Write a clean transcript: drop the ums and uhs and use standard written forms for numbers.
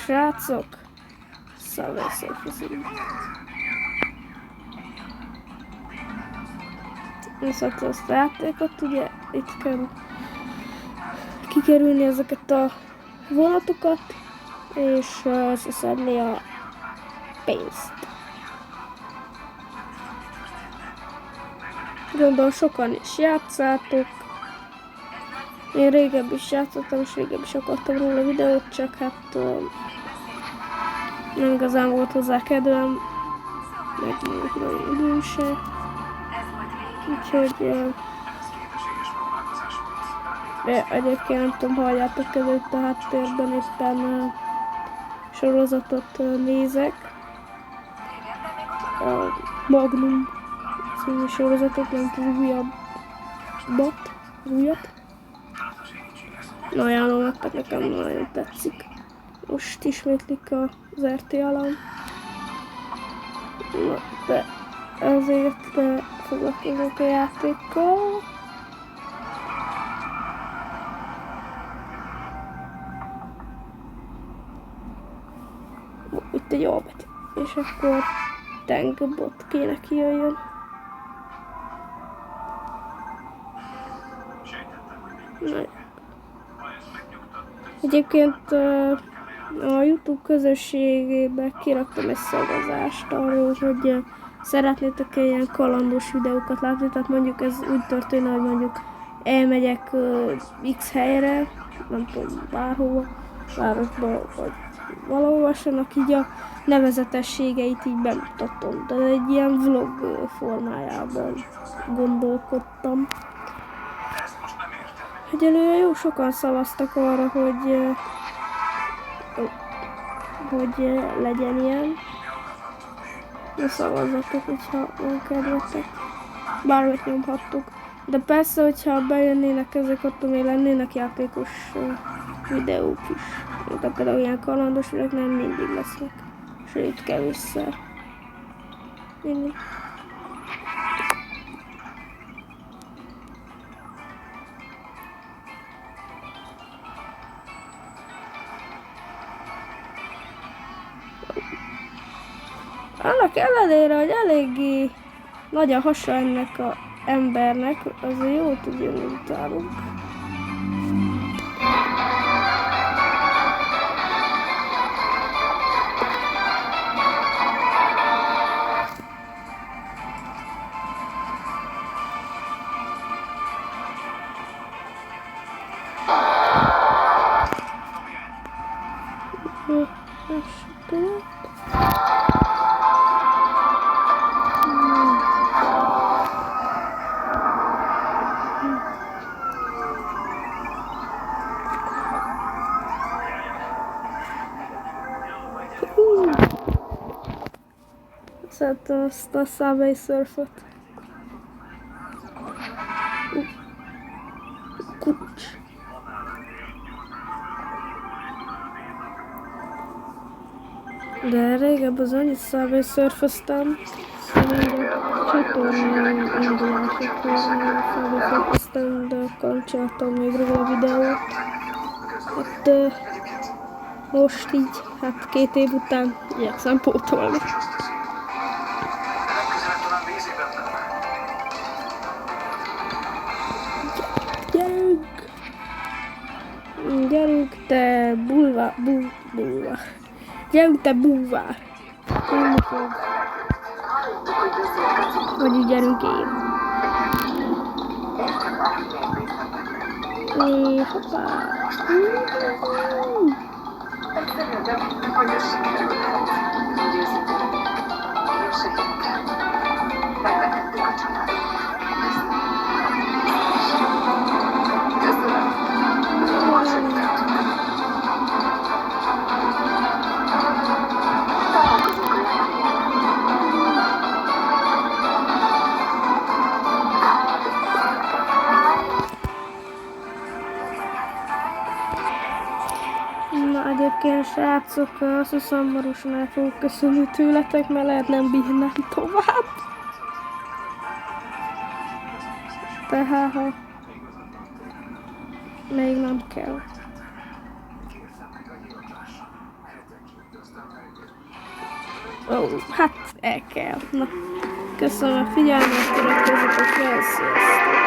Srácok, Subway Surfing. Viszont azt a játékot, ugye itt kell kikerülni ezeket a vonatokat, és összeszedni a pénzt. Gondolom sokan is játszátok. Én régebb is játszottam, és régebb is akartam róla videót, csak hát nem igazán volt hozzá kedvem, meg nagyon időm se. Úgyhogy egyébként nem tudom, halljátok előtt a háttérben, éppen sorozatot nézek. A Magnum című sorozatot, nem tudom, újat. Ajánlom nektek, nekem nagyon tetszik. Most ismétlik az RTL-en. De ezért foglalkozok a játékkal. Itt egy albet. És akkor Tangbot kéne kijöjjön. Egyébként a YouTube közösségében kiraktam egy szavazást arról, hogy szeretnétek-e ilyen kalandos videókat látni, tehát mondjuk ez úgy történne, hogy mondjuk elmegyek X helyre, nem tudom, bárhova, városba, vagy valahova, így a nevezetességeit így bemutatom, de egy ilyen vlog formájában gondolkodtam. Egyelőre jó sokan szavaztak arra, hogy legyen ilyen. Ne szavazzatok, hogyha van kedvetek. Bármit nyomhattuk. De persze, hogyha bejönnének ezek, akkor még lennének játékos videók is. De például ilyen kalandos videók nem mindig lesznek. Sőt, kevésszer. Mindig. Annak ellenére, hogy eléggé nagy a hasa ennek az embernek, azért jól tudja, hogy utálunk. Szeretem azt a Subway Surfot. Kucs. De régebb az annyit Subway Surföztem, hogy a csatornán indulásokra Subway Surföztem, de akkor nem csináltam még róla videót. Hát most így, hát 2 év után igyekszem pótolni. Gyerünk te bulvár. Gyerünk te bulvár. Vagy gyerünk én. Hoppá. Na egyébként srácok, azt hiszem hamarosan el fogok köszönni tőletek, mert lehet nem bírnám tovább. Tehát ha még nem kell. Ó, hát el kell. Na, köszönöm a figyelmet, iratkozzatok fel, sziasztok!